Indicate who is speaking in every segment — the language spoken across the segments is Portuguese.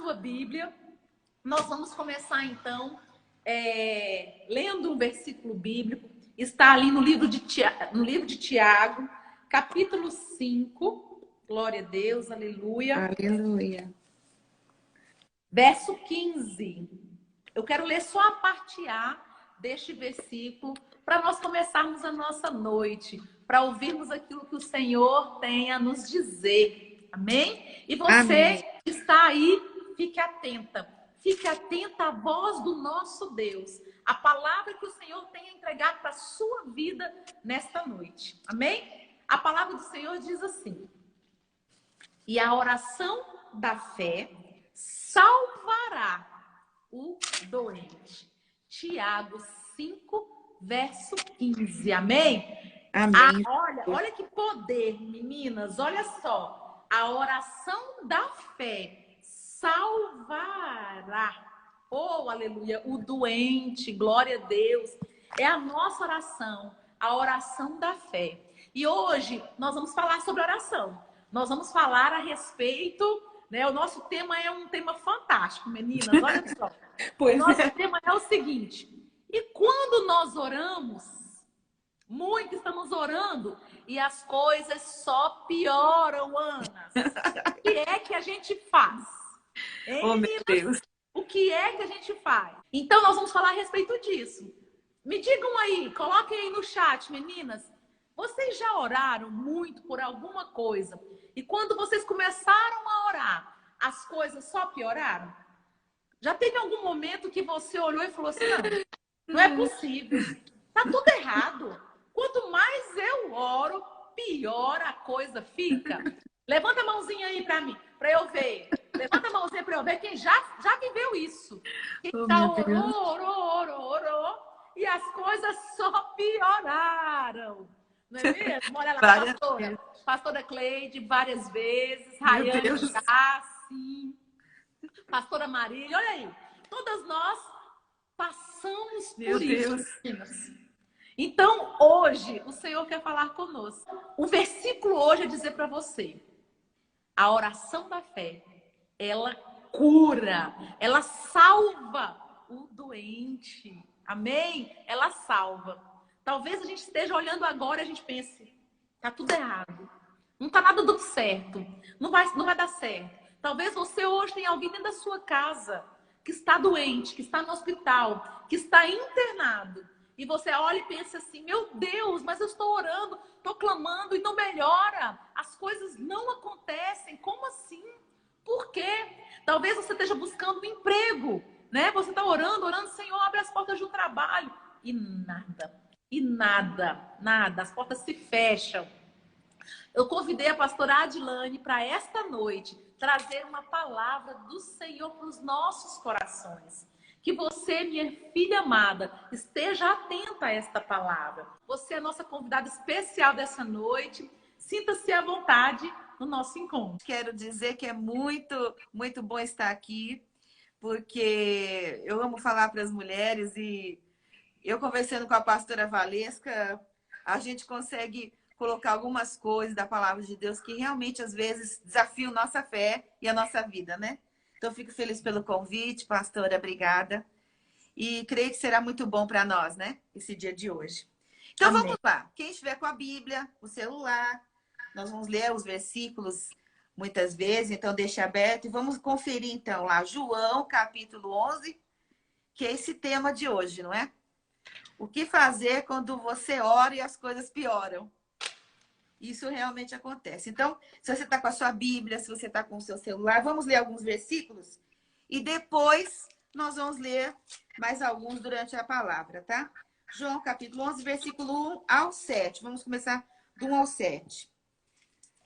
Speaker 1: sua Bíblia, nós vamos começar então lendo um versículo bíblico. Está ali no livro de Tiago, capítulo 5. Glória a Deus, aleluia.
Speaker 2: Aleluia.
Speaker 1: Verso 15. Eu quero ler só a parte A deste versículo para nós começarmos a nossa noite, para ouvirmos aquilo que o Senhor tem a nos dizer. Amém? E você
Speaker 2: Amém.
Speaker 1: que está aí, fique atenta. Fique atenta à voz do nosso Deus. A palavra que o Senhor tem a entregar para a sua vida nesta noite. Amém? A palavra do Senhor diz assim: e a oração da fé salvará o doente. Tiago 5, verso 15. Amém?
Speaker 2: Amém.
Speaker 1: Olha que poder, meninas. Olha só. A oração da fé salvará. Oh, aleluia. O doente. Glória a Deus. É a nossa oração. A oração da fé. E hoje nós vamos falar sobre oração. Nós vamos falar a respeito, né? O nosso tema é um tema fantástico, meninas. Olha só.
Speaker 2: Pois
Speaker 1: o nosso tema é o seguinte: e quando nós oramos, muito estamos orando e as coisas só pioram, Ana. O que é que a gente faz? Hein,
Speaker 2: oh, meu Deus.
Speaker 1: O que é que a gente faz? Então, nós vamos falar a respeito disso. Me digam aí, coloquem aí no chat, meninas. Vocês já oraram muito por alguma coisa? E quando vocês começaram a orar, as coisas só pioraram? Já teve algum momento que você olhou e falou assim: não é possível. Tá tudo errado. Quanto mais eu oro, pior a coisa fica. Levanta a mãozinha aí para mim, para eu ver. Levanta a mãozinha para eu ver quem já viveu isso. Quem já orou, e as coisas só pioraram. Não é mesmo? Olha lá, pastora Cleide, várias vezes. Rayane já, sim. Pastora Marília, olha aí. Todas nós passamos por isso. Então, hoje, o Senhor quer falar conosco. O versículo hoje é dizer para você: a oração da fé, ela cura, ela salva o doente. Amém? Ela salva. Talvez a gente esteja olhando agora e a gente pense: tá tudo errado. Não tá nada dando certo. Não vai dar certo. Talvez você hoje tenha alguém dentro da sua casa que está doente, que está no hospital, que está internado. E você olha e pensa assim: meu Deus, mas eu estou orando, estou clamando e não melhora. As coisas não acontecem. Como assim? Por quê? Talvez você esteja buscando um emprego, né? Você está orando, Senhor, abre as portas de um trabalho. E nada. As portas se fecham. Eu convidei a pastora Adilane para esta noite trazer uma palavra do Senhor para os nossos corações. Que você, minha filha amada, esteja atenta a esta palavra. Você é a nossa convidada especial dessa noite. Sinta-se à vontade no nosso encontro.
Speaker 2: Quero dizer que é muito, muito bom estar aqui, porque eu amo falar para as mulheres e eu conversando com a pastora Valesca, a gente consegue colocar algumas coisas da palavra de Deus que realmente, às vezes, desafiam nossa fé e a nossa vida, né? Então, fico feliz pelo convite, pastora, obrigada. E creio que será muito bom para nós, né? Esse dia de hoje. Então,
Speaker 1: Amém.
Speaker 2: Vamos lá. Quem estiver com a Bíblia, o celular, nós vamos ler os versículos muitas vezes, então deixe aberto. E vamos conferir, então, lá, João, capítulo 11, que é esse tema de hoje, não é? O que fazer quando você ora e as coisas pioram? Isso realmente acontece. Então, se você está com a sua Bíblia, se você está com o seu celular, vamos ler alguns versículos e depois nós vamos ler mais alguns durante a palavra, tá? João, capítulo 11, versículo 1 ao 7. Vamos começar do 1 ao 7.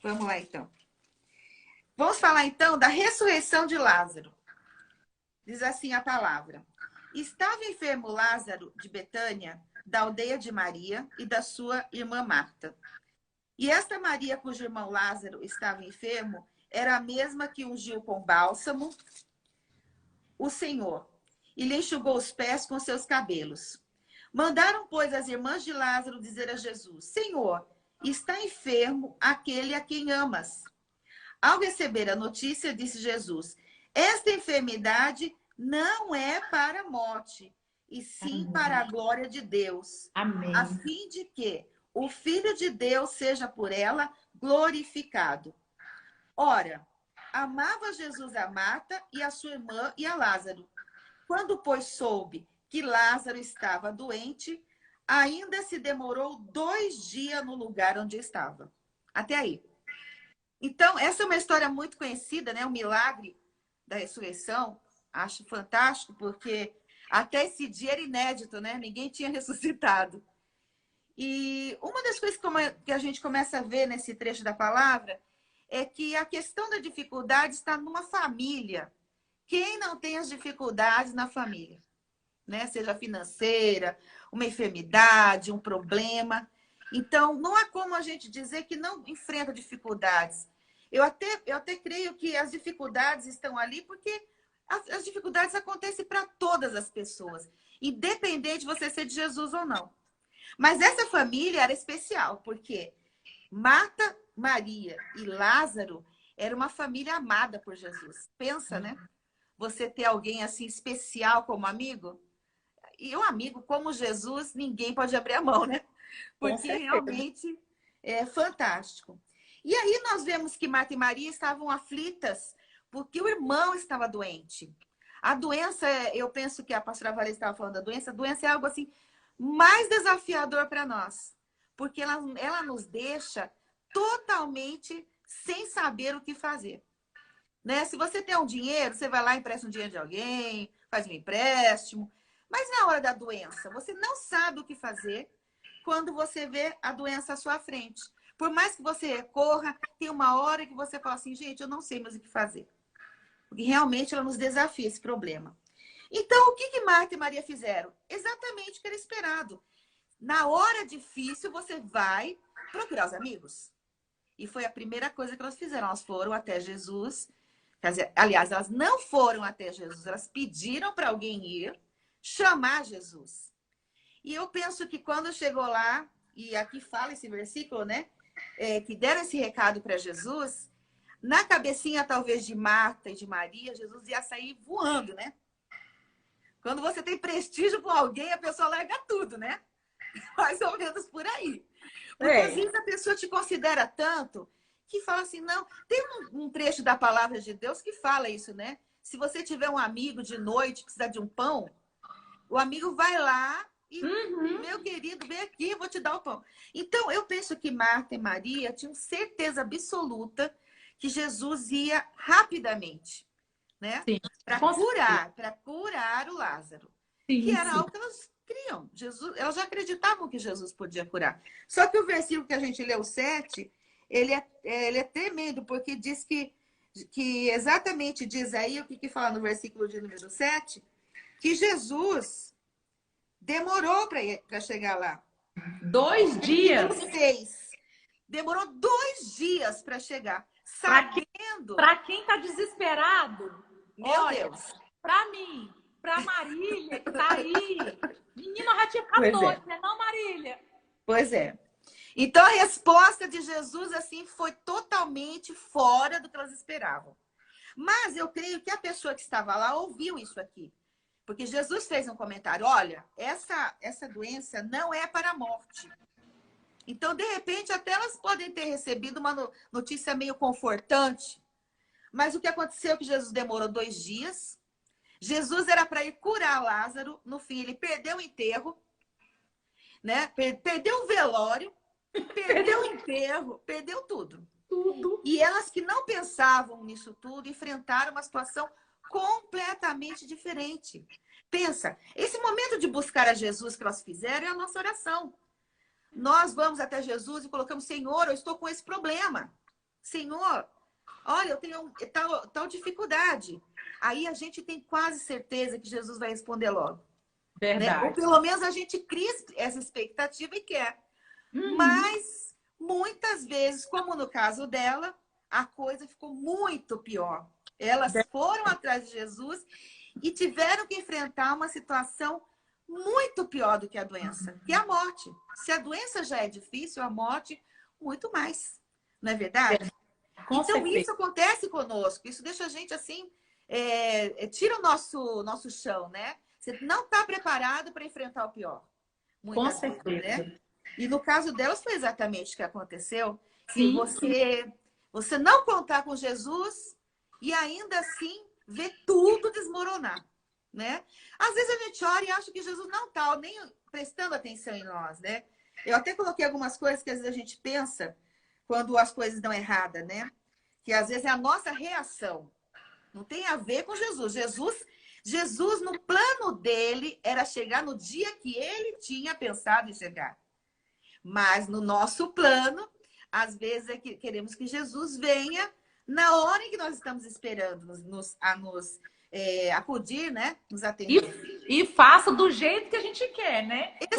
Speaker 2: Vamos lá, então. Vamos falar, então, da ressurreição de Lázaro. Diz assim a palavra: estava enfermo Lázaro de Betânia, da aldeia de Maria e da sua irmã Marta. E esta Maria, cujo irmão Lázaro estava enfermo, era a mesma que ungiu com bálsamo o Senhor e lhe enxugou os pés com seus cabelos. Mandaram, pois, as irmãs de Lázaro dizer a Jesus: Senhor, está enfermo aquele a quem amas. Ao receber a notícia, disse Jesus: Esta enfermidade não é para a morte, e sim
Speaker 1: Amém.
Speaker 2: para a glória de Deus,
Speaker 1: Amém.
Speaker 2: a fim de que o Filho de Deus seja por ela glorificado. Ora, amava Jesus a Marta e a sua irmã e a Lázaro. Quando, pois, soube que Lázaro estava doente, ainda se demorou 2 dias no lugar onde estava. Até aí. Então, essa é uma história muito conhecida, né? O milagre da ressurreição. Acho fantástico, porque até esse dia era inédito, né? Ninguém tinha ressuscitado. E uma das coisas que a gente começa a ver nesse trecho da palavra é que a questão da dificuldade está numa família. Quem não tem as dificuldades na família? Né? Seja financeira, uma enfermidade, um problema. Então, não há como a gente dizer que não enfrenta dificuldades. Eu até creio que as dificuldades estão ali porque as dificuldades acontecem para todas as pessoas, independente de você ser de Jesus ou não. Mas essa família era especial, porque Marta, Maria e Lázaro era uma família amada por Jesus. Pensa, né? Você ter alguém assim especial como amigo. E um amigo como Jesus, ninguém pode abrir a mão, né? Porque realmente é fantástico. E aí nós vemos que Marta e Maria estavam aflitas porque o irmão estava doente. A doença, eu penso que a pastora Valéria estava falando da doença, a doença é algo assim mais desafiador para nós. Porque ela nos deixa totalmente sem saber o que fazer. Né? Se você tem um dinheiro, você vai lá e empresta um dinheiro de alguém, faz um empréstimo. Mas na hora da doença, você não sabe o que fazer quando você vê a doença à sua frente. Por mais que você recorra, tem uma hora que você fala assim, gente, eu não sei mais o que fazer. Porque realmente ela nos desafia esse problema. Então, o que Marta e Maria fizeram? Exatamente o que era esperado. Na hora difícil, você vai procurar os amigos. E foi a primeira coisa que elas fizeram. Elas foram até Jesus. Quer dizer, aliás, elas não foram até Jesus. Elas pediram para alguém ir chamar Jesus. E eu penso que quando chegou lá, e aqui fala esse versículo, né? Que deram esse recado para Jesus, na cabecinha talvez de Marta e de Maria, Jesus ia sair voando, né? Quando você tem prestígio com alguém, a pessoa larga tudo, né? Mais ou menos por aí. Porque às vezes a pessoa te considera tanto que fala assim, não. Tem um trecho da palavra de Deus que fala isso, né? Se você tiver um amigo de noite, precisar de um pão, o amigo vai lá e, meu querido, vem aqui, eu vou te dar o pão. Então, eu penso que Marta e Maria tinham certeza absoluta que Jesus ia rapidamente, né? Para curar o Lázaro. Sim, que era algo que elas criam. Elas já acreditavam que Jesus podia curar. Só que o versículo que a gente leu, 7, ele é tremendo, porque diz que exatamente diz aí, o que fala no versículo de número 7, que Jesus demorou para chegar lá.
Speaker 1: 2 dias.
Speaker 2: 6. Demorou 2 dias para chegar. Sabendo.
Speaker 1: Para quem está desesperado,
Speaker 2: meu Deus.
Speaker 1: Para mim, para Marília, que tá aí. Menina já tinha 14, né? Não, Marília?
Speaker 2: Pois é. Então, a resposta de Jesus, assim, foi totalmente fora do que elas esperavam. Mas eu creio que a pessoa que estava lá ouviu isso aqui. Porque Jesus fez um comentário. Olha, essa doença não é para a morte. Então, de repente, até elas podem ter recebido uma notícia meio confortante. Mas o que aconteceu é que Jesus demorou 2 dias. Jesus era para ir curar Lázaro. No fim, ele perdeu o enterro, né? Perdeu o velório, perdeu o enterro, perdeu tudo. E elas que não pensavam nisso tudo enfrentaram uma situação completamente diferente. Pensa, esse momento de buscar a Jesus que elas fizeram é a nossa oração. Nós vamos até Jesus e colocamos, Senhor, eu estou com esse problema. Senhor, olha, eu tenho tal dificuldade. Aí a gente tem quase certeza que Jesus vai responder logo.
Speaker 1: Verdade.
Speaker 2: Né? Ou pelo menos a gente cria essa expectativa e quer. Mas, muitas vezes, como no caso dela, a coisa ficou muito pior. Elas foram atrás de Jesus e tiveram que enfrentar uma situação muito pior do que a doença, que é a morte. Se a doença já é difícil, a morte, muito mais. Não é verdade? Então, isso acontece conosco. Isso deixa a gente, assim, tira o nosso chão, né? Você não está preparado para enfrentar o pior.
Speaker 1: Com
Speaker 2: Muitas vezes,
Speaker 1: certeza.
Speaker 2: né? E no caso delas foi exatamente o que aconteceu. Que
Speaker 1: Sim.
Speaker 2: você não contar com Jesus e ainda assim ver tudo desmoronar, né? Às vezes a gente ora e acha que Jesus não está nem prestando atenção em nós, né? Eu até coloquei algumas coisas que às vezes a gente pensa quando as coisas dão errada, né? Que às vezes é a nossa reação. Não tem a ver com Jesus. Jesus, no plano dele, era chegar no dia que ele tinha pensado em chegar. Mas no nosso plano, às vezes é que queremos que Jesus venha na hora em que nós estamos esperando a nos acudir, né? Nos atender.
Speaker 1: E faça do jeito que a gente quer, né? Porque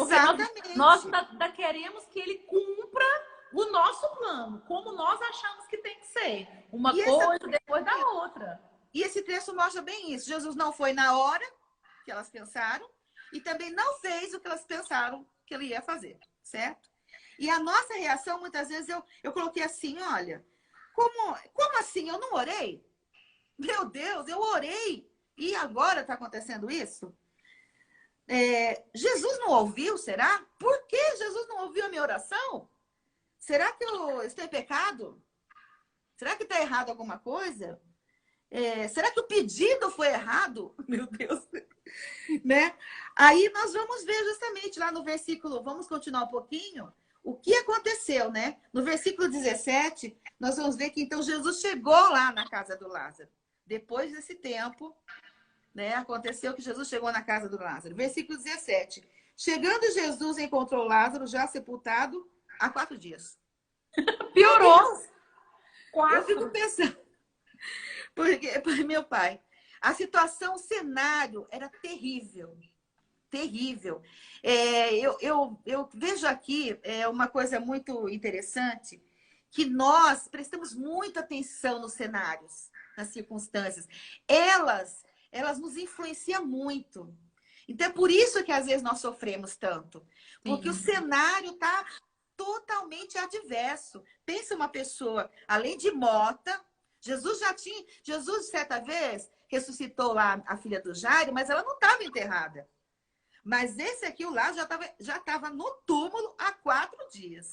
Speaker 1: nós
Speaker 2: Exatamente.
Speaker 1: ainda queremos que ele cumpra o nosso plano, como nós achamos que tem que ser. Uma
Speaker 2: E
Speaker 1: coisa depois da outra.
Speaker 2: E esse texto mostra bem isso. Jesus não foi na hora que elas pensaram e também não fez o que elas pensaram que ele ia fazer, certo? E a nossa reação, muitas vezes, eu coloquei assim, olha, como assim? Eu não orei? Meu Deus, eu orei e agora está acontecendo isso? Jesus não ouviu, será? Por que Jesus não ouviu a minha oração? Será que eu estou em pecado? Será que está errado alguma coisa? Será que o pedido foi errado? Meu Deus. Né? Aí nós vamos ver justamente lá no versículo, vamos continuar um pouquinho, o que aconteceu, né? No versículo 17, nós vamos ver que então Jesus chegou lá na casa do Lázaro. Depois desse tempo, né, aconteceu que Jesus chegou na casa do Lázaro. Versículo 17. Chegando Jesus, encontrou Lázaro já sepultado há 4 dias.
Speaker 1: Piorou.
Speaker 2: Eu fico pensando, porque, meu pai, a situação, o cenário era terrível. Terrível. Eu vejo aqui uma coisa muito interessante, que nós prestamos muita atenção nos cenários, nas circunstâncias. Elas nos influenciam muito. Então, é por isso que às vezes nós sofremos tanto. Porque o cenário está totalmente adverso. Pensa uma pessoa, além de morta, Jesus, certa vez, ressuscitou lá a filha do Jairo, mas ela não estava enterrada. Mas esse aqui, o Lázaro, já estava no túmulo há 4 dias.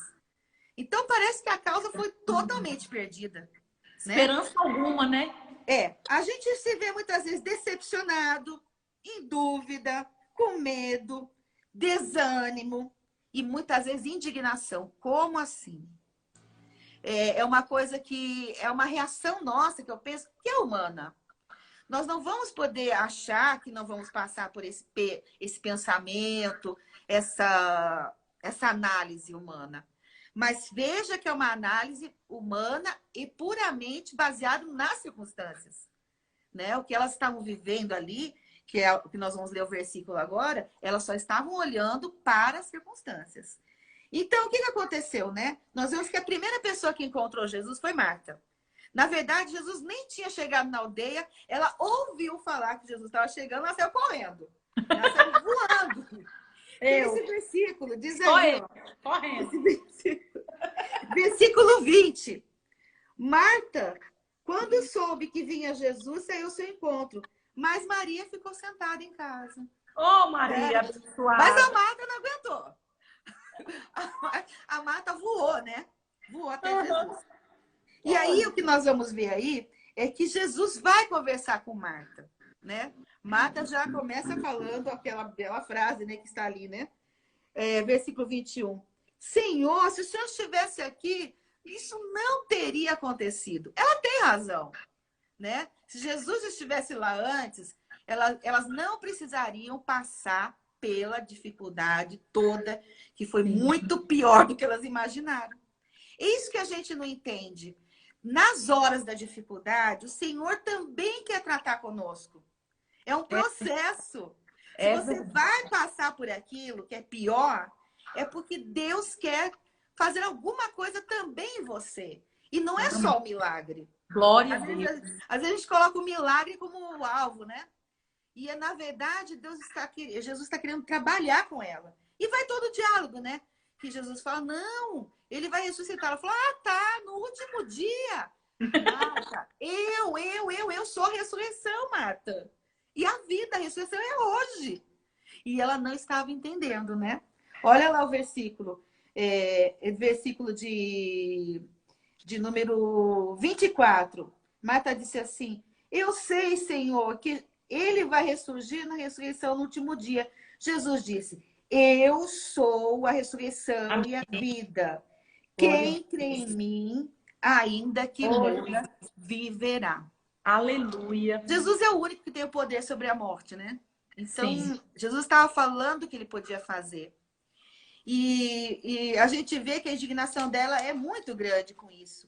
Speaker 2: Então, parece que a causa foi totalmente perdida.
Speaker 1: Esperança alguma, né?
Speaker 2: A gente se vê muitas vezes decepcionado, em dúvida, com medo, desânimo e muitas vezes indignação. Como assim? É uma coisa que é uma reação nossa que eu penso que é humana. Nós não vamos poder achar que não vamos passar por esse pensamento, essa análise humana. Mas veja que é uma análise humana e puramente baseada nas circunstâncias. Né? O que elas estavam vivendo ali, que é o que nós vamos ler o versículo agora, elas só estavam olhando para as circunstâncias. Então, o que aconteceu, né? Nós vemos que a primeira pessoa que encontrou Jesus foi Marta. Na verdade, Jesus nem tinha chegado na aldeia. Ela ouviu falar que Jesus estava chegando, ela saiu correndo. Ela saiu voando. Esse versículo diz aí,
Speaker 1: correndo.
Speaker 2: Versículo 20. Marta, quando soube que vinha Jesus, saiu ao seu encontro. Mas Maria ficou sentada em casa.
Speaker 1: Oh, Maria, abençoada.
Speaker 2: Mas a Marta não aguentou. A Marta voou, né? Voou até Jesus. E aí, o que nós vamos ver aí é que Jesus vai conversar com Marta, né? Marta já começa falando aquela bela frase, né, que está ali, né? Versículo 21. Senhor, se o Senhor estivesse aqui, isso não teria acontecido. Ela tem razão, né? Se Jesus estivesse lá antes, elas não precisariam passar pela dificuldade toda, que foi muito pior do que elas imaginaram. Isso que a gente não entende. Nas horas da dificuldade, o Senhor também quer tratar conosco. É um processo. Se você vai passar por aquilo que é pior, é porque Deus quer fazer alguma coisa também em você. E não é só o milagre.
Speaker 1: Glória a Deus.
Speaker 2: Às vezes a gente coloca o milagre como alvo, né? E na verdade, Jesus está querendo trabalhar com ela. E vai todo o diálogo, né? Que Jesus fala, não, ele vai ressuscitar. Ela fala, tá, no último dia. Marta, eu sou a ressurreição, Marta. E a vida, a ressurreição é hoje. E ela não estava entendendo, né? Olha lá o versículo. Versículo de número 24. Marta disse assim: eu sei, Senhor, que ele vai ressurgir na ressurreição no último dia. Jesus disse: eu sou a ressurreição e a
Speaker 1: Amém.
Speaker 2: vida.
Speaker 1: Glória a
Speaker 2: Quem crê em
Speaker 1: Deus.
Speaker 2: mim, ainda que
Speaker 1: Glória a
Speaker 2: morra,
Speaker 1: Deus.
Speaker 2: viverá.
Speaker 1: Aleluia.
Speaker 2: Jesus é o único que tem o poder sobre a morte, né? Então,
Speaker 1: Sim.
Speaker 2: Jesus estava falando o que ele podia fazer. E a gente vê que a indignação dela é muito grande com isso.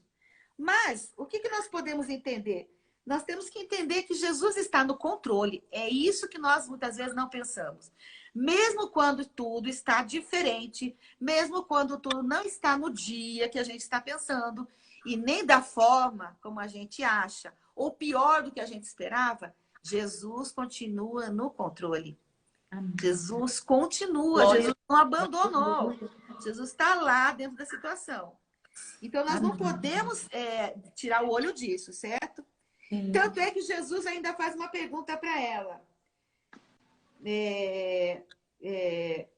Speaker 2: Mas o que nós podemos entender? Nós temos que entender que Jesus está no controle. É isso que nós muitas vezes não pensamos. Mesmo quando tudo está diferente, mesmo quando tudo não está no dia que a gente está pensando, e nem da forma como a gente acha, ou pior do que a gente esperava, Jesus continua no controle.
Speaker 1: Amém.
Speaker 2: Jesus continua,
Speaker 1: Glória
Speaker 2: Jesus não abandonou.
Speaker 1: a Deus.
Speaker 2: Jesus está lá dentro da situação. Então, nós não
Speaker 1: Amém.
Speaker 2: podemos tirar o olho disso, certo?
Speaker 1: Sim.
Speaker 2: Tanto é que Jesus ainda faz uma pergunta para ela.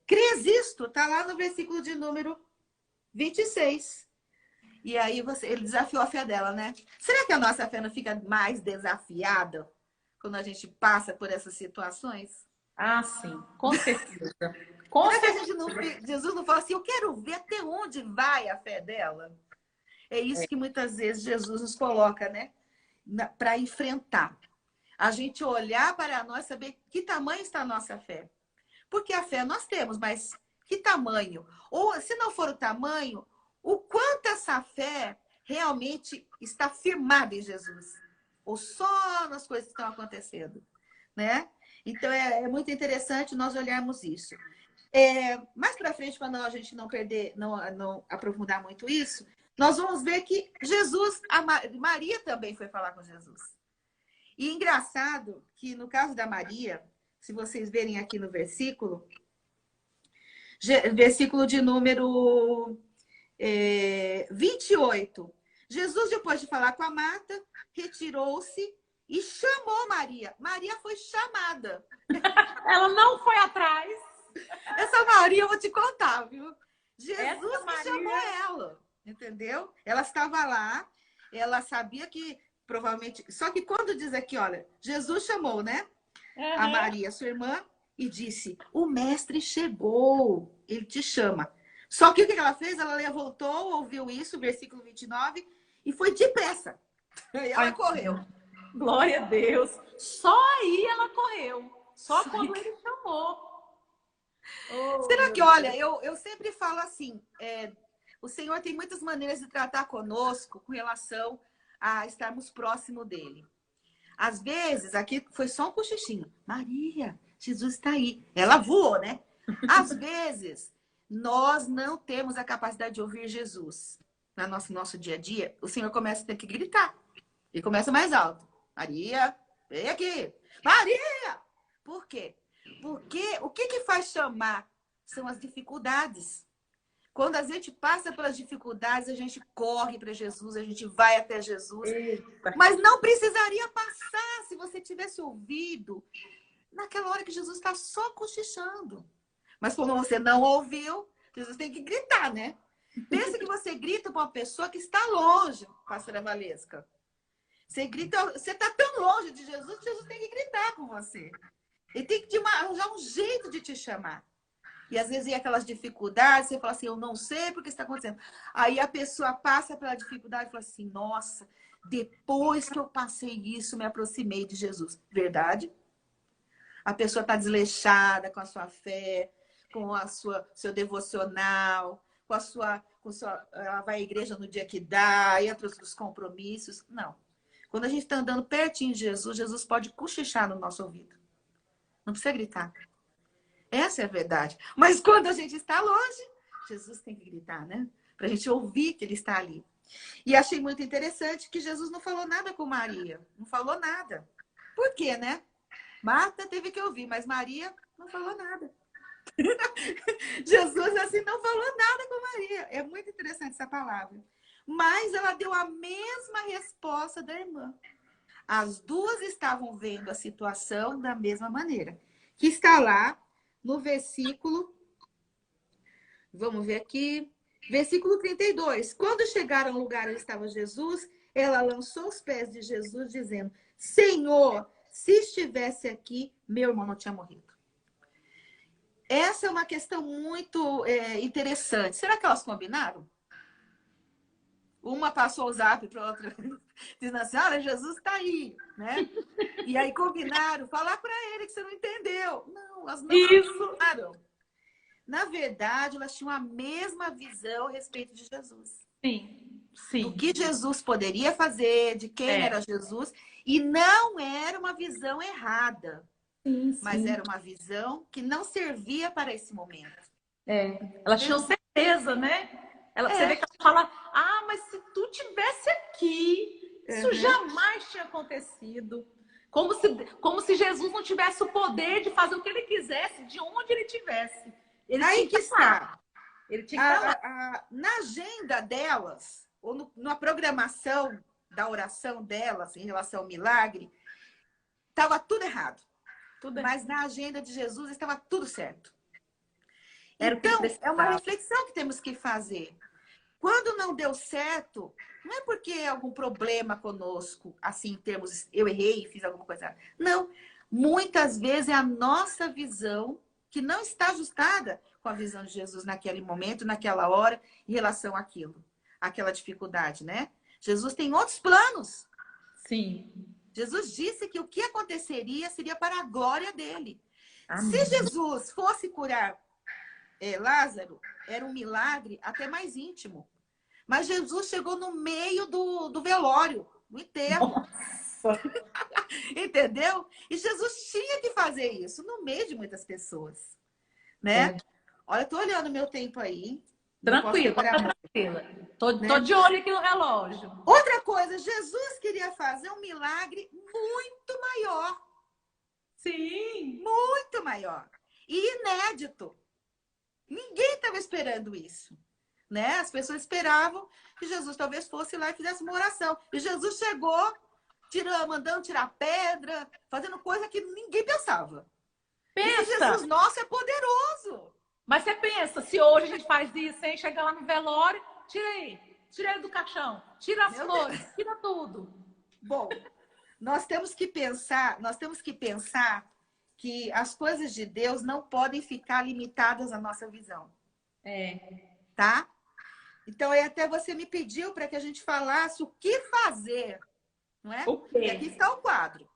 Speaker 2: Crês isto? Está lá no versículo de número 26. E aí ele desafiou a fé dela, né? Será que a nossa fé não fica mais desafiada quando a gente passa por essas situações?
Speaker 1: Ah, sim, com certeza. Com
Speaker 2: Será que a
Speaker 1: certeza.
Speaker 2: gente não, Jesus não fala assim, eu quero ver até onde vai a fé dela? É isso que muitas vezes Jesus nos coloca, né? Para enfrentar. A gente olhar para nós, saber que tamanho está a nossa fé. Porque a fé nós temos, mas que tamanho? Ou, se não for o tamanho, o quanto essa fé realmente está firmada em Jesus? Ou só nas coisas que estão acontecendo, né? Então, é muito interessante nós olharmos isso. Mais para frente, para a gente não perder, não aprofundar muito isso, nós vamos ver que Jesus, Maria também foi falar com Jesus. E engraçado que no caso da Maria, se vocês verem aqui no versículo de número 28, Jesus, depois de falar com a Marta, retirou-se e chamou Maria. Maria foi chamada.
Speaker 1: Ela não foi atrás.
Speaker 2: Essa Maria eu vou te contar, viu? Jesus que chamou
Speaker 1: Maria...
Speaker 2: ela, entendeu? Ela estava lá, ela sabia que provavelmente... Só que quando diz aqui, olha, Jesus chamou, né?
Speaker 1: Uhum.
Speaker 2: A Maria, sua irmã, e disse, o mestre chegou, ele te chama. Só que o que ela fez? Ela levantou, ouviu isso, versículo 29, e foi depressa. E ela correu.
Speaker 1: Glória a Deus. Só aí ela correu. Só quando ele chamou. Oh,
Speaker 2: será que, olha, eu sempre falo assim, o Senhor tem muitas maneiras de tratar conosco com relação a estarmos próximo dele. Às vezes, aqui foi só um cochichinho. Maria, Jesus está aí. Ela voou, né? Às vezes, nós não temos a capacidade de ouvir Jesus. No nosso dia a dia, o Senhor começa a ter que gritar. E começa mais alto. Maria, vem aqui. Maria! Por quê? Porque o que faz chamar são as dificuldades. Quando a gente passa pelas dificuldades, a gente corre para Jesus, a gente vai até Jesus.
Speaker 1: Eita.
Speaker 2: Mas não precisaria passar se você tivesse ouvido naquela hora que Jesus está só cochichando. Mas como você não ouviu, Jesus tem que gritar, né? Pensa que você grita para uma pessoa que está longe, pastora Valesca. Você grita, você está tão longe de Jesus que Jesus tem que gritar com você. Ele tem que arranjar um jeito de te chamar. E às vezes, aquelas dificuldades, você fala assim, eu não sei porque está acontecendo. Aí a pessoa passa pela dificuldade e fala assim, nossa, depois que eu passei isso, me aproximei de Jesus. Verdade? A pessoa está desleixada com a sua fé, com seu devocional, ela vai à igreja no dia que dá, entra os compromissos. Não. Quando a gente está andando pertinho de Jesus, Jesus pode cochichar no nosso ouvido. Não precisa gritar. Essa é a verdade. Mas quando a gente está longe, Jesus tem que gritar, né? Para a gente ouvir que ele está ali. E achei muito interessante que Jesus não falou nada com Maria. Não falou nada. Por quê, né? Marta teve que ouvir, mas Maria não falou nada. Jesus, assim, não falou nada com Maria. É muito interessante essa palavra. Mas ela deu a mesma resposta da irmã. As duas estavam vendo a situação da mesma maneira. Que está lá no versículo, vamos ver aqui, versículo 32. Quando chegaram ao lugar onde estava Jesus, ela lançou os pés de Jesus, dizendo: Senhor, se estivesse aqui, meu irmão não tinha morrido. Essa é uma questão muito interessante. Será que elas combinaram? Uma passou o zap para a outra, dizendo assim: olha, Jesus está aí, né? E aí combinaram, falar para ele que você não entendeu. Não, elas não combinaram. Na verdade, elas tinham a mesma visão a respeito de Jesus.
Speaker 1: Sim, sim.
Speaker 2: Do que Jesus poderia fazer, de quem era Jesus. E não era uma visão errada. Sim, mas era uma visão que não servia para esse momento.
Speaker 1: Elas tinham certeza, né? Você vê que ela fala: ah, mas se tu tivesse aqui, isso jamais tinha acontecido. Como se Jesus não tivesse o poder de fazer o que ele quisesse, de onde ele tivesse. Ele
Speaker 2: aí
Speaker 1: tinha que estar. Ele tinha que
Speaker 2: estar. Na agenda delas, ou na programação da oração delas em relação ao milagre, estava tudo errado. Mas na agenda de Jesus estava tudo certo. Então, é uma reflexão que temos que fazer. Quando não deu certo, não é porque é algum problema conosco, assim, em termos, eu errei, fiz alguma coisa. Não. Muitas vezes é a nossa visão que não está ajustada com a visão de Jesus naquele momento, naquela hora, em relação àquilo, àquela dificuldade, né? Jesus tem outros planos.
Speaker 1: Sim.
Speaker 2: Jesus disse que o que aconteceria seria para a glória dele.
Speaker 1: Amém.
Speaker 2: Se Jesus fosse curar Lázaro, era um milagre até mais íntimo. Mas Jesus chegou no meio do velório, no enterro. Entendeu? E Jesus tinha que fazer isso no meio de muitas pessoas. Né? Olha, eu tô olhando meu tempo aí.
Speaker 1: Tranquila. Tô de olho aqui no relógio.
Speaker 2: Outra coisa, Jesus queria fazer um milagre muito maior.
Speaker 1: Sim.
Speaker 2: Muito maior. E inédito. Ninguém estava esperando isso. Né? As pessoas esperavam que Jesus talvez fosse lá e fizesse uma oração. E Jesus chegou mandando tirar pedra, fazendo coisa que ninguém pensava. Esse Jesus nosso é poderoso.
Speaker 1: Mas você pensa, se hoje a gente faz isso, hein? Chega lá no velório, tira ele do caixão, tira as flores, tira tudo.
Speaker 2: Bom, nós temos que pensar que as coisas de Deus não podem ficar limitadas à nossa visão. Tá? Então, aí até você me pediu para que a gente falasse o que fazer, não é? E aqui está o quadro.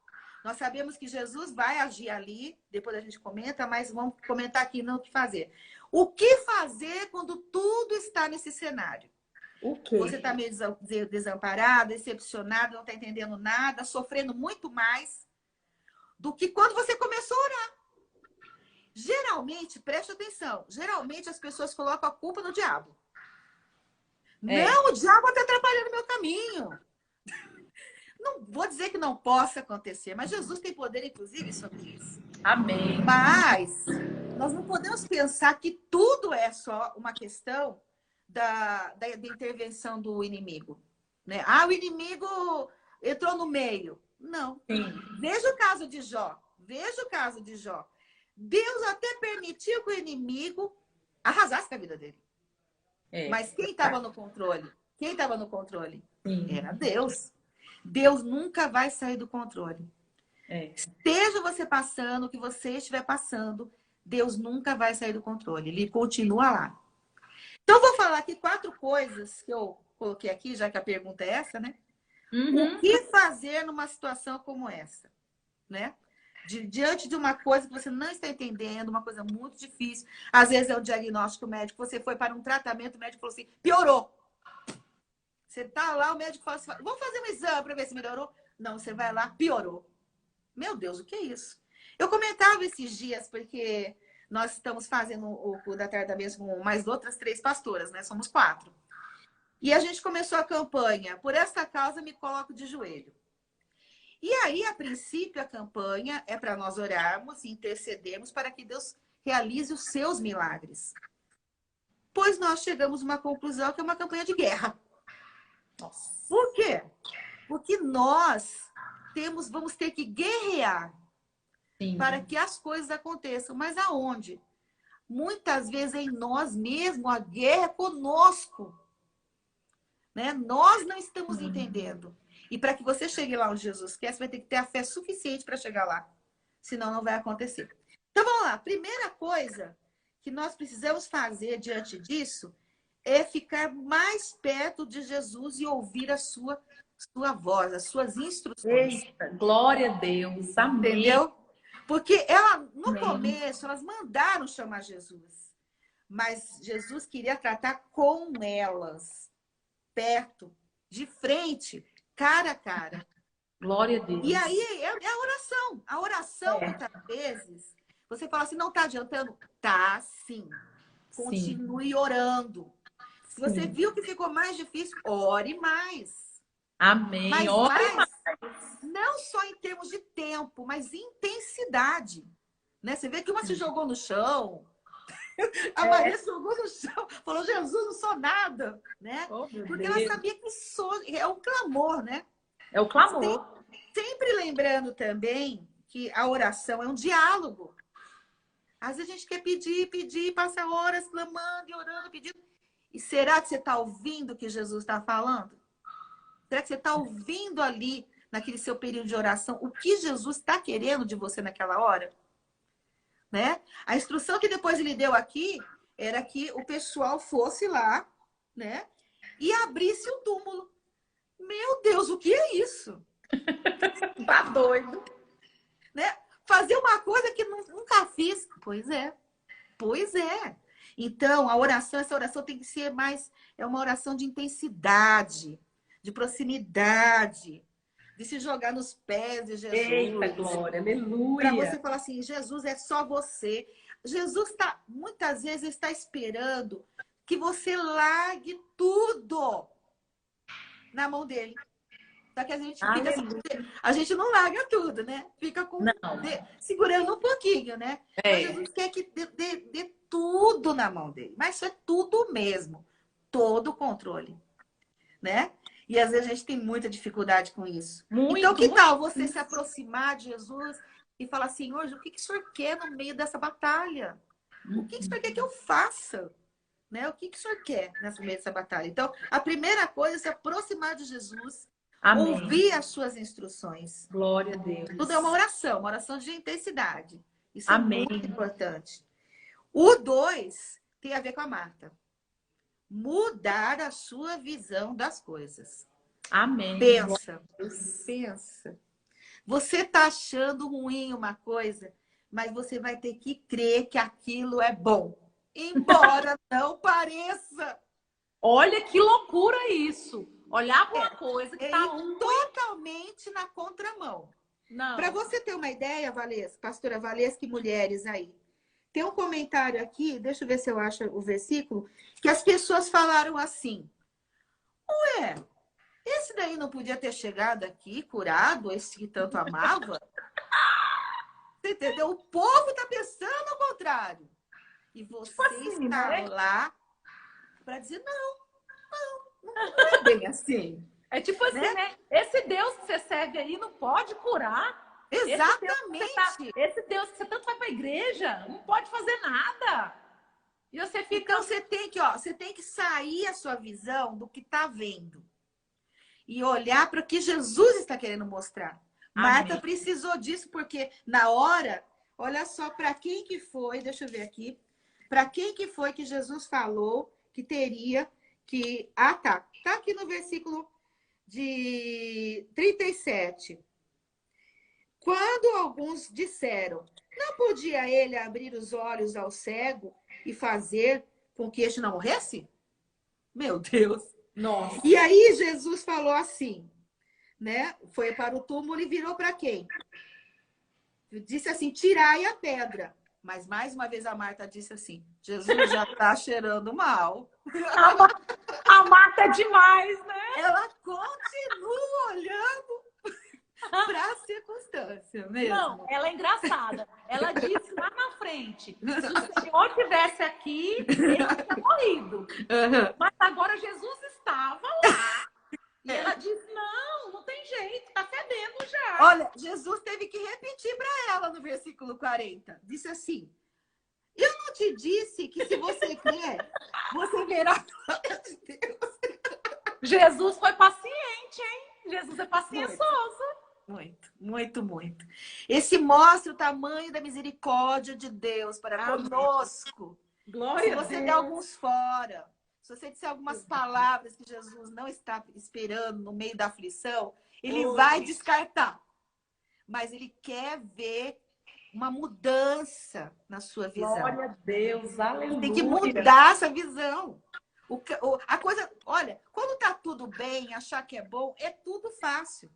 Speaker 2: Nós sabemos que Jesus vai agir ali, depois a gente comenta, mas vamos comentar aqui no que fazer. O que fazer quando tudo está nesse cenário? Você está meio desamparado, decepcionado, não está entendendo nada, sofrendo muito mais do que quando você começou a orar. Geralmente, preste atenção, geralmente as pessoas colocam a culpa no diabo. Não, o diabo está atrapalhando o meu caminho. Não vou dizer que não possa acontecer, mas Jesus tem poder, inclusive, sobre isso.
Speaker 1: Amém.
Speaker 2: Mas nós não podemos pensar que tudo é só uma questão da intervenção do inimigo. Né? Ah, o inimigo entrou no meio. Não.
Speaker 1: Sim.
Speaker 2: Veja o caso de Jó. Deus até permitiu que o inimigo arrasasse com a vida dele. Mas quem estava no controle? Sim. Era Deus. Deus nunca vai sair do controle. Esteja você passando o que você estiver passando, Deus nunca vai sair do controle. Ele continua lá. Então, vou falar aqui 4 coisas que eu coloquei aqui, já que a pergunta é essa, né? O que fazer numa situação como essa? Né? Diante de uma coisa que você não está entendendo, uma coisa muito difícil. Às vezes é o diagnóstico médico. Você foi para um tratamento, o médico falou assim, piorou. Você está lá, o médico fala assim, vamos fazer um exame para ver se melhorou? Não, você vai lá, piorou. Meu Deus, o que é isso? Eu comentava esses dias, porque nós estamos fazendo o Cu da Tarde da Bênção com mais outras 3 pastoras, né? Somos 4. E a gente começou a campanha, por essa causa me coloco de joelho. E aí, a princípio, a campanha é para nós orarmos e intercedermos para que Deus realize os seus milagres. Pois nós chegamos a uma conclusão que é uma campanha de guerra.
Speaker 1: Nossa.
Speaker 2: Por quê? Porque nós vamos ter que guerrear
Speaker 1: Sim.
Speaker 2: para que as coisas aconteçam. Mas aonde? Muitas vezes é em nós mesmos, a guerra é conosco. Né? Nós não estamos entendendo. E para que você chegue lá onde Jesus quer, você vai ter que ter a fé suficiente para chegar lá. Senão não vai acontecer. Então vamos lá. Primeira coisa que nós precisamos fazer diante disso é ficar mais perto de Jesus e ouvir a sua voz, as suas instruções.
Speaker 1: Eita, glória a Deus. Amém.
Speaker 2: Entendeu? Porque no começo, elas mandaram chamar Jesus. Mas Jesus queria tratar com elas. Perto, de frente, cara a cara.
Speaker 1: Glória a Deus.
Speaker 2: E aí é a oração. A oração, muitas vezes, você fala assim, não está adiantando? Tá, sim. Continue orando. Se você viu que ficou mais difícil, ore mais.
Speaker 1: Amém.
Speaker 2: Mas
Speaker 1: ore mais.
Speaker 2: Não só em termos de tempo, mas intensidade. Né? Você vê que uma se jogou no chão, a Maria se jogou no chão, falou, Jesus, não sou nada. Né?
Speaker 1: Oh,
Speaker 2: porque ela sabia que é um clamor, né?
Speaker 1: É o clamor.
Speaker 2: Sempre lembrando também que a oração é um diálogo. Às vezes a gente quer pedir, passa horas clamando e orando, pedindo. E será que você está ouvindo o que Jesus está falando? Será que você está ouvindo ali, naquele seu período de oração, o que Jesus está querendo de você naquela hora? Né? A instrução que depois ele deu aqui era que o pessoal fosse lá, né? E abrisse o túmulo. Meu Deus, o que é isso?
Speaker 1: Tá doido.
Speaker 2: Né? Fazer uma coisa que nunca fiz. Pois é. Pois é. Então, essa oração tem que ser é uma oração de intensidade, de proximidade, de se jogar nos pés de Jesus.
Speaker 1: Eita, glória, aleluia.
Speaker 2: Para você falar assim, Jesus é só você. Jesus muitas vezes está esperando que você largue tudo na mão dele. Só que a gente fica assim, a gente não larga tudo, né? Fica segurando um pouquinho, né? Mas Jesus quer que dê tudo na mão dele. Mas isso é tudo mesmo. Todo o controle. Né? E às vezes a gente tem muita dificuldade com isso. Então, que tal você se aproximar de Jesus e falar, Senhor, o que o Senhor quer no meio dessa batalha? O que o Senhor quer que eu faça? Né? O que o Senhor quer nesse meio dessa batalha? Então, a primeira coisa é se aproximar de Jesus. Amém. Ouvir as suas instruções.
Speaker 1: Glória a Deus.
Speaker 2: Tudo é uma oração de intensidade. Isso
Speaker 1: Amém.
Speaker 2: É muito importante. O 2 tem a ver com a Marta. Mudar a sua visão das coisas.
Speaker 1: Amém.
Speaker 2: Pensa. Você está achando ruim uma coisa, mas você vai ter que crer que aquilo é bom. Embora não pareça.
Speaker 1: Olha que loucura isso. Olhar para uma coisa que está
Speaker 2: totalmente na contramão. Para você ter uma ideia, pastora Valesca e mulheres aí, tem um comentário aqui, deixa eu ver se eu acho o versículo, que as pessoas falaram assim, ué, esse daí não podia ter chegado aqui curado, esse que tanto amava? Você entendeu? O povo está pensando ao contrário. E você está lá para dizer, não é bem assim.
Speaker 1: É tipo assim, né? Esse Deus que você serve aí não pode curar.
Speaker 2: Exatamente.
Speaker 1: Esse Deus que você tanto vai para a igreja não pode fazer nada. E você fica...
Speaker 2: Então, você tem que sair a sua visão do que está vendo. E olhar para o que Jesus está querendo mostrar. Amém. Marta precisou disso, porque na hora, olha só para quem que foi, deixa eu ver aqui, para quem que foi que Jesus falou que teria que... Ah, tá. Tá aqui no versículo de 37. Quando alguns disseram, não podia ele abrir os olhos ao cego e fazer com que este não morresse? Meu Deus!
Speaker 1: Nossa.
Speaker 2: E aí Jesus falou assim, né? Foi para o túmulo e virou para quem? Disse assim, tirai a pedra. Mas mais uma vez a Marta disse assim, Jesus já está cheirando mal.
Speaker 1: A Marta é demais, né?
Speaker 2: Ela continua olhando para a circunstância mesmo.
Speaker 1: Não, ela é engraçada. Ela disse lá na frente, se o Senhor estivesse aqui, ele tinha morrido. Mas agora Jesus estava lá. E ela diz, não, não tem jeito, tá fedendo já.
Speaker 2: Olha, Jesus teve que repetir para ela no versículo 40. Disse assim, eu não te disse que se você crer, você verá a glória de Deus.
Speaker 1: Jesus foi paciente, hein? Jesus é
Speaker 2: Muito,
Speaker 1: paciencioso.
Speaker 2: muito, muito, muito. Esse mostra o tamanho da misericórdia de Deus para
Speaker 1: Amém.
Speaker 2: conosco.
Speaker 1: Glória
Speaker 2: Se
Speaker 1: a
Speaker 2: você
Speaker 1: Deus.
Speaker 2: der alguns fora, se você disser algumas palavras que Jesus não está esperando no meio da aflição, ele vai descartar. Mas ele quer ver uma mudança na sua visão.
Speaker 1: Glória a Deus, aleluia.
Speaker 2: Tem que mudar essa visão. A coisa, olha, quando tá tudo bem, achar que é bom, é tudo fácil.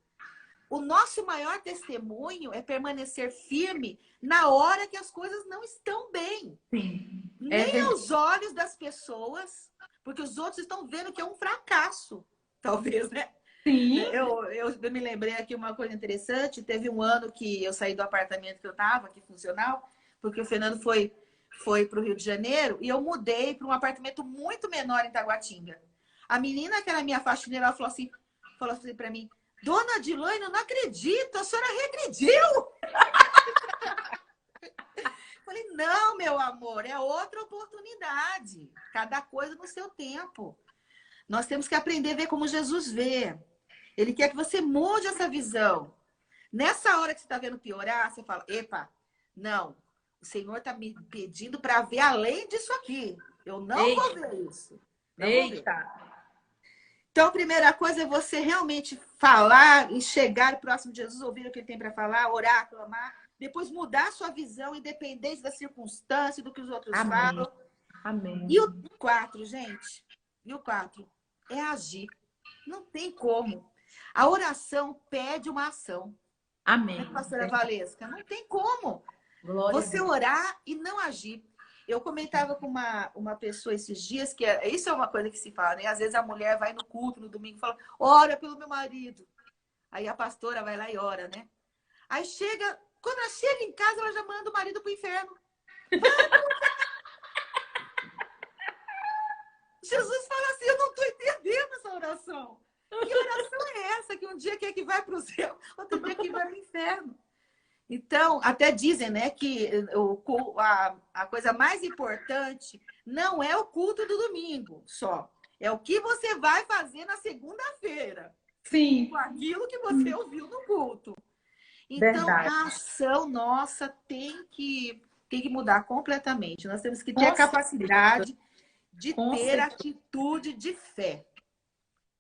Speaker 2: O nosso maior testemunho é permanecer firme na hora que as coisas não estão bem.
Speaker 1: Sim.
Speaker 2: Nem aos olhos das pessoas, porque os outros estão vendo que é um fracasso, talvez, né?
Speaker 1: Sim.
Speaker 2: Eu me lembrei aqui uma coisa interessante. Teve um ano que eu saí do apartamento que eu estava, aqui funcional, porque o Fernando foi para o Rio de Janeiro e eu mudei para um apartamento muito menor em Taguatinga. A menina, que era minha faxineira, ela falou assim para mim, Dona Adilane, eu não acredito, a senhora regrediu. Falei, não, meu amor, é outra oportunidade. Cada coisa no seu tempo. Nós temos que aprender a ver como Jesus vê. Ele quer que você mude essa visão. Nessa hora que você está vendo piorar, você fala, epa, não, o Senhor está me pedindo para ver além disso aqui. Eu não vou ver isso.
Speaker 1: Eita!
Speaker 2: Então, a primeira coisa é você realmente falar e chegar próximo de Jesus, ouvir o que ele tem para falar, orar, clamar. Depois mudar a sua visão, independente da circunstância, do que os outros falam.
Speaker 1: Amém.
Speaker 2: E o 4, gente, é agir. Não tem como. A oração pede uma ação.
Speaker 1: Amém.
Speaker 2: Né, pastora Valesca? Não tem como
Speaker 1: Glória
Speaker 2: você orar e não agir. Eu comentava com uma pessoa esses dias, que isso é uma coisa que se fala, né? Às vezes a mulher vai no culto no domingo e fala, ora pelo meu marido. Aí a pastora vai lá e ora, né? Aí quando ela chega em casa, ela já manda o marido pro inferno. Jesus fala assim, eu não estou entendendo essa oração. Que oração é essa? Que um dia quer que vai para o céu, outro dia que vai para o inferno. Então, até dizem, né, que a coisa mais importante não é o culto do domingo só. É o que você vai fazer na segunda-feira.
Speaker 1: Sim.
Speaker 2: Com aquilo que você ouviu no culto. Então, a ação nossa tem que mudar completamente. Nós temos que ter a capacidade de ter atitude de fé.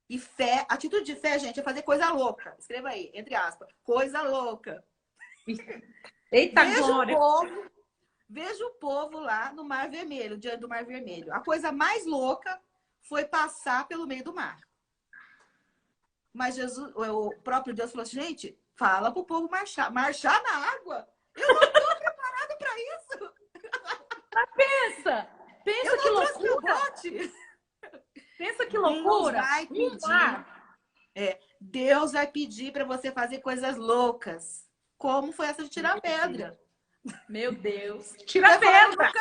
Speaker 2: E fé, atitude de fé, gente, é fazer coisa louca. Escreva aí, entre aspas, coisa louca.
Speaker 1: Eita, glória!
Speaker 2: Veja o povo lá no Mar Vermelho, diante do Mar Vermelho. A coisa mais louca foi passar pelo meio do mar. Mas Jesus, o próprio Deus falou assim, gente, fala para o povo marchar na água. Eu não estou preparado para isso.
Speaker 1: Mas pensa que loucura. Pensa que loucura.
Speaker 2: Deus vai pedir para você fazer coisas loucas. Como foi essa de tirar a pedra?
Speaker 1: Meu Deus. Tira a pedra.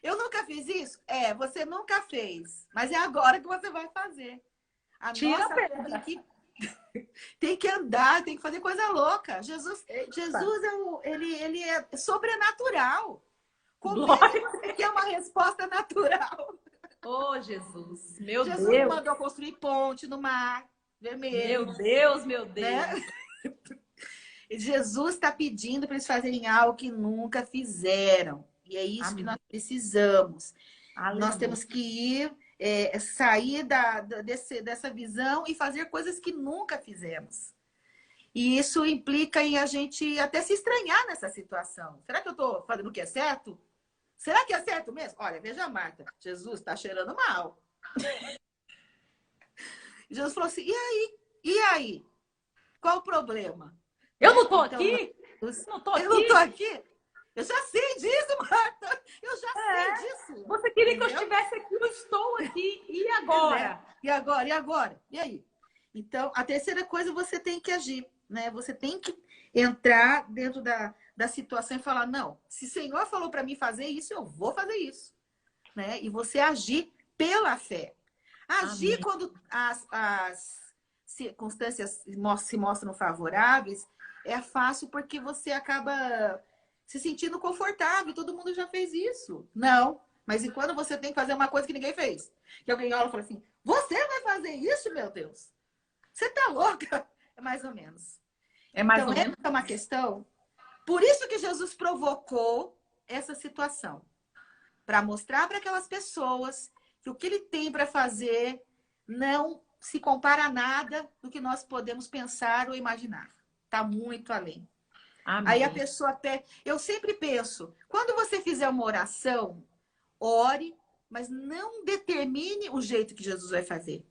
Speaker 2: Eu nunca fiz isso? Você nunca fez. Mas é agora que você vai fazer.
Speaker 1: Tira a pedra.
Speaker 2: Tem que andar, tem que fazer coisa louca. Jesus ele é sobrenatural. Como é que você quer uma resposta natural?
Speaker 1: Oh, Jesus. Meu Deus.
Speaker 2: Jesus mandou construir ponte no Mar Vermelho.
Speaker 1: Meu Deus. Né?
Speaker 2: Jesus está pedindo para eles fazerem algo que nunca fizeram. E é isso que nós precisamos. Aleluia. Nós temos que ir, sair dessa visão e fazer coisas que nunca fizemos. E isso implica em a gente até se estranhar nessa situação. Será que eu estou fazendo o que é certo? Será que é certo mesmo? Olha, veja a Marta. Jesus está cheirando mal. Jesus falou assim, e aí? Qual o problema?
Speaker 1: Eu não tô aqui?
Speaker 2: Eu não tô aqui? Eu já sei disso, Marta. Eu já sei disso.
Speaker 1: Você queria que eu estivesse aqui, eu estou aqui. E agora?
Speaker 2: E agora? E aí? Então, a terceira coisa, você tem que agir, né? Você tem que entrar dentro da situação e falar, não, se o Senhor falou para mim fazer isso, eu vou fazer isso. Né? E você agir pela fé. Agir quando circunstâncias se mostram favoráveis, é fácil porque você acaba se sentindo confortável. Todo mundo já fez isso. Não. Mas e quando você tem que fazer uma coisa que ninguém fez? Que alguém olha e fala assim, você vai fazer isso, meu Deus? Você tá louca? É mais ou menos.
Speaker 1: É mais
Speaker 2: Então,
Speaker 1: ou
Speaker 2: essa
Speaker 1: menos.
Speaker 2: é uma questão. Por isso que Jesus provocou essa situação. Para mostrar para aquelas pessoas que o que ele tem para fazer não se compara a nada do que nós podemos pensar ou imaginar. Está muito além. Aí a
Speaker 1: Amém.
Speaker 2: pessoa até. Eu sempre penso, quando você fizer uma oração, ore, mas não determine o jeito que Jesus vai fazer.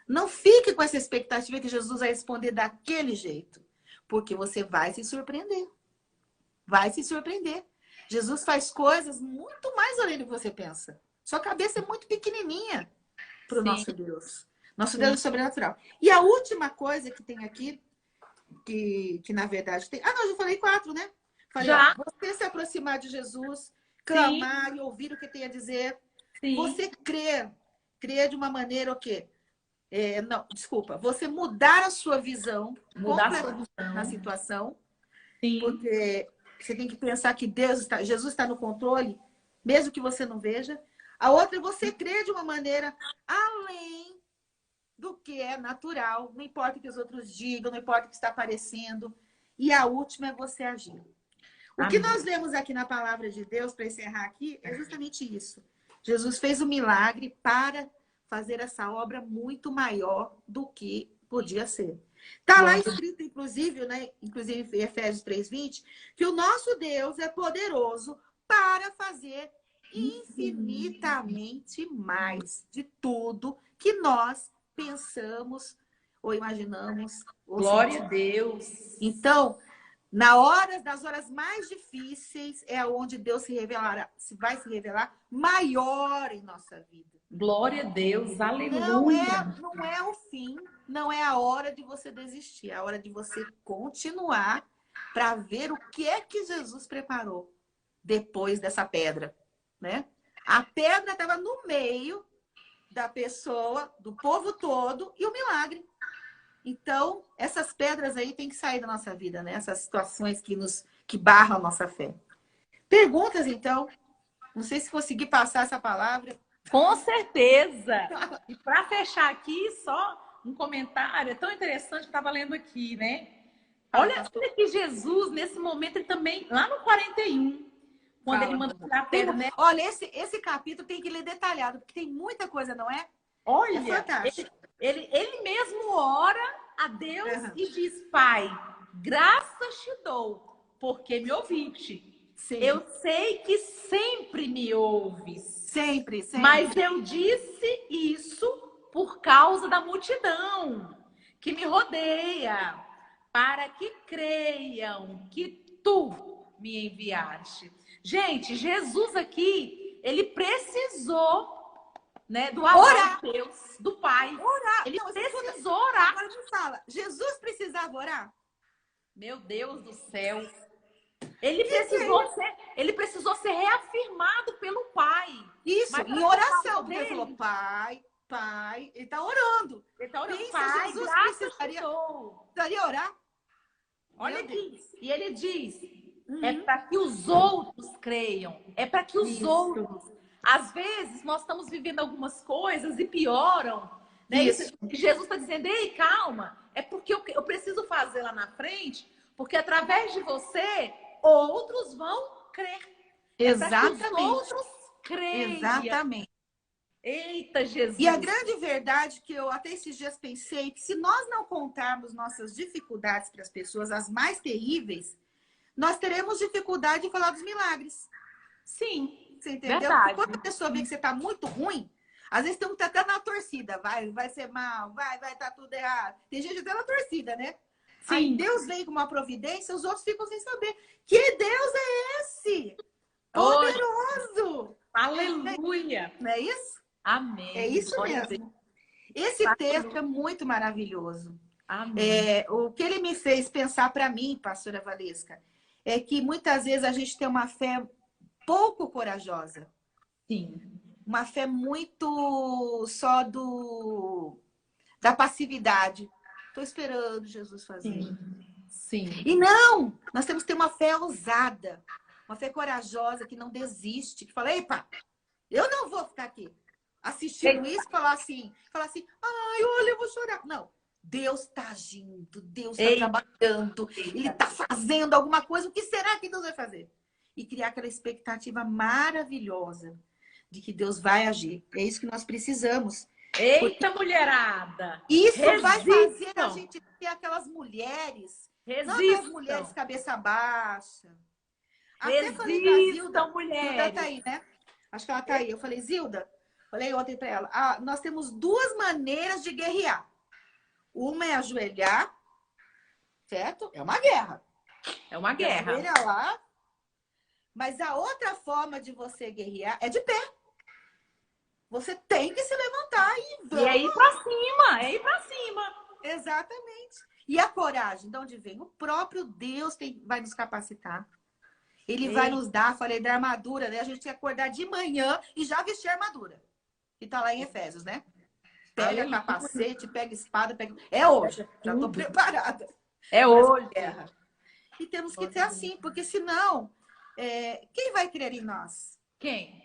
Speaker 2: Não fique com essa expectativa que Jesus vai responder daquele jeito, porque você vai se surpreender. Vai se surpreender. Jesus faz coisas muito mais além do que você pensa. Sua cabeça é muito pequenininha para o
Speaker 1: Sim,
Speaker 2: nosso Deus. Nosso Deus é
Speaker 1: sim.
Speaker 2: sobrenatural. E a última coisa que tem aqui, que na verdade tem... Ah, não, eu já falei 4, né? Falei, ó,
Speaker 1: Já,
Speaker 2: você se aproximar de Jesus,
Speaker 1: sim,
Speaker 2: clamar e ouvir o que tem a dizer.
Speaker 1: sim.
Speaker 2: Você crer de uma maneira o quê? Não, desculpa. Você mudar a sua visão
Speaker 1: Mudar a sua
Speaker 2: completamente na
Speaker 1: visão.
Speaker 2: situação,
Speaker 1: Sim.
Speaker 2: porque você tem que pensar que Jesus está no controle, mesmo que você não veja. A outra é você crer de uma maneira além do que é natural, não importa o que os outros digam, não importa o que está aparecendo. E a última é você agir. O que
Speaker 1: Amém.
Speaker 2: nós vemos aqui na palavra de Deus, para encerrar aqui, é justamente isso. Jesus fez o milagre para fazer essa obra muito maior do que podia ser. Está lá
Speaker 1: Glória.
Speaker 2: escrito, inclusive, né? Inclusive em Efésios 3:20, que o nosso Deus é poderoso para fazer infinitamente mais de tudo que nós pensamos ou imaginamos ou
Speaker 1: Glória a
Speaker 2: sentimos.
Speaker 1: Deus.
Speaker 2: Então, nas horas mais difíceis, é onde Deus vai se revelar maior em nossa vida.
Speaker 1: Glória a Deus.
Speaker 2: Não é,
Speaker 1: Aleluia.
Speaker 2: não é o fim, não é a hora de você desistir, é a hora de você continuar para ver o que é que Jesus preparou depois dessa pedra, né? A pedra estava no meio da pessoa, do povo todo, e o milagre. Então, essas pedras aí têm que sair da nossa vida, né? Essas situações que barram a nossa fé. Perguntas, então. Não sei se consegui passar essa palavra.
Speaker 1: Com certeza. E para fechar aqui, só um comentário. É tão interessante que eu estava lendo aqui, né?
Speaker 2: Fala,
Speaker 1: Olha
Speaker 2: pastor.
Speaker 1: que Jesus, nesse momento, ele também, lá no 41, quando ele
Speaker 2: Fala,
Speaker 1: manda
Speaker 2: pastor.
Speaker 1: tirar a pedra, né?
Speaker 2: Olha, esse capítulo tem que ler detalhado, porque tem muita coisa, não é? É
Speaker 1: Olha,
Speaker 2: fantástico.
Speaker 1: ele mesmo ora a Deus
Speaker 2: Uhum.
Speaker 1: e diz: Pai, graças te dou, porque me ouviste.
Speaker 2: Sim.
Speaker 1: Eu sei que sempre me ouves,
Speaker 2: Sempre,
Speaker 1: mas
Speaker 2: sempre.
Speaker 1: eu disse isso por causa da multidão que me rodeia, para que creiam que tu me enviaste. Gente, Jesus aqui, ele precisou, né, do aval
Speaker 2: Orar.
Speaker 1: de Deus, do Pai.
Speaker 2: Orar.
Speaker 1: Ele
Speaker 2: Não, escuta.
Speaker 1: precisou orar.
Speaker 2: Agora me fala. Jesus precisava orar?
Speaker 1: Meu Deus do céu. Ele precisou ser reafirmado pelo Pai.
Speaker 2: Isso,
Speaker 1: Mas
Speaker 2: em
Speaker 1: para ser
Speaker 2: oração,
Speaker 1: favor
Speaker 2: porque ele falou,
Speaker 1: dele,
Speaker 2: pai, pai, ele está orando.
Speaker 1: ele está orando:
Speaker 2: Pensa,
Speaker 1: Pai,
Speaker 2: Jesus
Speaker 1: graças te dou.
Speaker 2: precisaria orar?
Speaker 1: Olha
Speaker 2: Meu
Speaker 1: aqui.
Speaker 2: Deus.
Speaker 1: E ele diz: é
Speaker 2: Uhum.
Speaker 1: para que os outros creiam. É para que os
Speaker 2: Isso,
Speaker 1: outros. Às vezes nós estamos vivendo algumas coisas e pioram. Né?
Speaker 2: isso.
Speaker 1: E Jesus está dizendo: ei, calma. É porque eu preciso fazer lá na frente, porque através de você, outros vão crer. É para que os
Speaker 2: Exatamente,
Speaker 1: outros creiam.
Speaker 2: exatamente.
Speaker 1: Eita,
Speaker 2: E a
Speaker 1: Jesus.
Speaker 2: grande verdade que eu até esses dias pensei, que se nós não contarmos nossas dificuldades para as pessoas, as mais terríveis, nós teremos dificuldade de falar dos milagres.
Speaker 1: Sim,
Speaker 2: Você entendeu? Porque
Speaker 1: verdade.
Speaker 2: quando a pessoa vê que você está muito ruim, às vezes tem um que tá até na torcida, vai ser mal, vai estar tudo errado. Tem gente até na torcida, né? Aí
Speaker 1: Sim.
Speaker 2: Deus vem com uma providência, os outros ficam sem saber. Que Deus é esse?
Speaker 1: Oh,
Speaker 2: Poderoso!
Speaker 1: aleluia.
Speaker 2: Não é isso? É
Speaker 1: Amém.
Speaker 2: isso
Speaker 1: Glória a Deus.
Speaker 2: mesmo. Esse texto é muito maravilhoso.
Speaker 1: Amém.
Speaker 2: O que ele me fez pensar para mim, pastora Valesca, é que muitas vezes a gente tem uma fé pouco corajosa.
Speaker 1: Sim.
Speaker 2: Uma fé muito só do da passividade. Estou esperando Jesus fazer.
Speaker 1: Sim.
Speaker 2: E não! Nós temos que ter uma fé ousada, uma fé corajosa, que não desiste, que fala, epa, eu não vou ficar aqui assistindo isso e falar assim, ai, olha, eu vou chorar. Não. Deus está agindo, Deus está trabalhando, Ele está fazendo alguma coisa. O que será que Deus vai fazer? E criar aquela expectativa maravilhosa de que Deus vai agir. É isso que nós precisamos.
Speaker 1: Eita, mulherada!
Speaker 2: Isso
Speaker 1: Resistam.
Speaker 2: vai fazer a gente ter aquelas mulheres, não aquelas mulheres cabeça baixa. Até falei pra Zilda,
Speaker 1: mulheres.
Speaker 2: Zilda tá aí, né? Acho que ela tá aí. Eu falei, Zilda, falei ontem para ela, nós temos duas maneiras de guerrear. Uma é ajoelhar, certo? É uma guerra.
Speaker 1: É uma guerra.
Speaker 2: Ajoelha lá. Mas a outra forma de você guerrear é de pé. Você tem que se levantar e vamos.
Speaker 1: E é ir pra cima, é ir pra cima.
Speaker 2: Exatamente. E a coragem, de onde vem? O próprio Deus vai nos capacitar. Ele vai nos dar, falei da armadura, né? A gente tem que acordar de manhã e já vestir a armadura. Que tá lá em Efésios, né? Pega capacete, pega espada, pega... É hoje. Já tô preparada.
Speaker 1: É hoje.
Speaker 2: Guerra. E temos que ser assim, porque senão, quem vai crer em nós?
Speaker 1: Quem?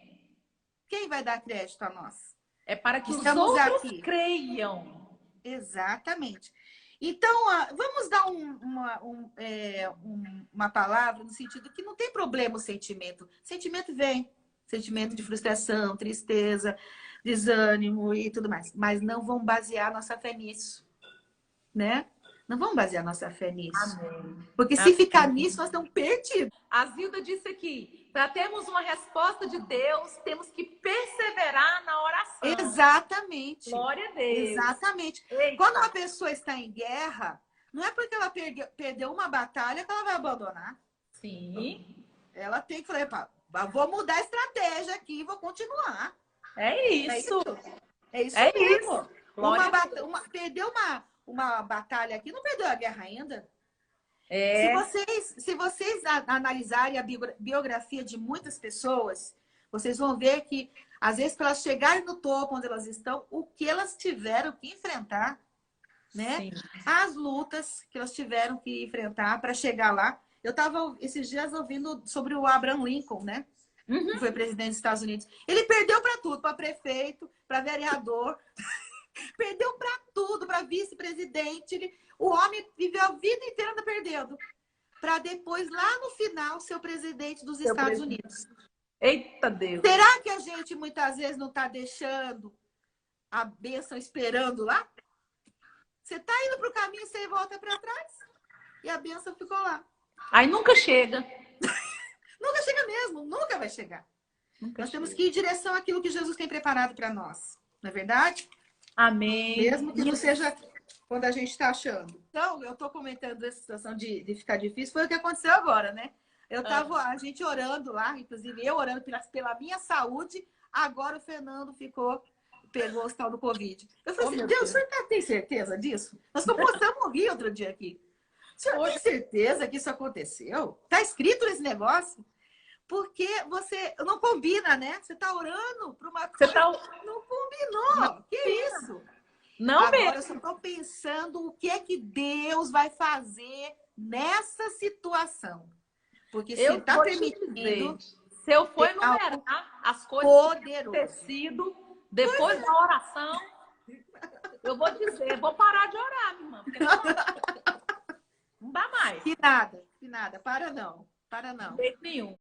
Speaker 2: Quem vai dar crédito a nós?
Speaker 1: É para que
Speaker 2: estamos
Speaker 1: os outros
Speaker 2: aqui.
Speaker 1: Creiam.
Speaker 2: Exatamente. Então, vamos dar uma palavra no sentido que não tem problema o sentimento. Sentimento vem. Sentimento de frustração, tristeza, desânimo e tudo mais. Mas não vamos basear nossa fé nisso. Né? Não vamos basear nossa fé nisso.
Speaker 1: Amém.
Speaker 2: Porque se ficar nisso, nós estamos perdidos.
Speaker 1: A Zilda disse aqui, para termos uma resposta de Deus, temos que perseverar na oração.
Speaker 2: Exatamente.
Speaker 1: Glória a Deus.
Speaker 2: Exatamente.
Speaker 1: Eita.
Speaker 2: Quando uma pessoa está em guerra, não é porque ela perdeu uma batalha que ela vai abandonar.
Speaker 1: Sim.
Speaker 2: Ela tem que falar, vou mudar a estratégia aqui e vou continuar.
Speaker 1: É isso.
Speaker 2: É isso
Speaker 1: É
Speaker 2: mesmo.
Speaker 1: isso.
Speaker 2: Perdeu uma batalha aqui, não perdeu a guerra ainda.
Speaker 1: É.
Speaker 2: Se vocês analisarem a biografia de muitas pessoas, vocês vão ver que, às vezes, para elas chegarem no topo onde elas estão, o que elas tiveram que enfrentar, né?
Speaker 1: Sim.
Speaker 2: As lutas que elas tiveram que enfrentar para chegar lá. Eu estava, esses dias, ouvindo sobre o Abraham Lincoln, né?
Speaker 1: Uhum.
Speaker 2: Que foi presidente dos Estados Unidos. Ele perdeu para tudo, para prefeito, para vereador, perdeu para tudo, para vice-presidente. O homem viveu a vida inteira perdendo. Para depois, lá no final, ser o presidente dos Estados Unidos.
Speaker 1: Eita Deus!
Speaker 2: Será que a gente muitas vezes não está deixando a bênção esperando lá? Você está indo para o caminho e você volta para trás. E a bênção ficou lá.
Speaker 1: Aí nunca chega.
Speaker 2: Nunca chega mesmo, nunca vai chegar. Nós temos que ir em direção àquilo que Jesus tem preparado para nós. Não é verdade?
Speaker 1: Amém.
Speaker 2: Mesmo que não seja quando a gente está achando. Então, eu estou comentando essa situação de ficar difícil. Foi o que aconteceu agora, né? Eu tava, a gente orando lá, inclusive eu orando pela minha saúde. Agora o Fernando pegou o tal do Covid. Eu falei assim, Deus, o senhor tem certeza disso? Nós postamos um rio outro dia aqui. O senhor tem certeza que isso aconteceu? Tá escrito nesse negócio? Porque você não combina, né? Você tá orando para uma coisa. Não combinou. Não, que isso?
Speaker 1: Não
Speaker 2: agora
Speaker 1: mesmo.
Speaker 2: Eu só tô pensando o que é que Deus vai fazer nessa situação. Porque se está permitindo.
Speaker 1: Se eu for enumerar as coisas que têm acontecido depois da oração, eu vou dizer, vou parar de orar, minha irmã. Porque não dá mais.
Speaker 2: Que nada. Para não.
Speaker 1: De jeito nenhum.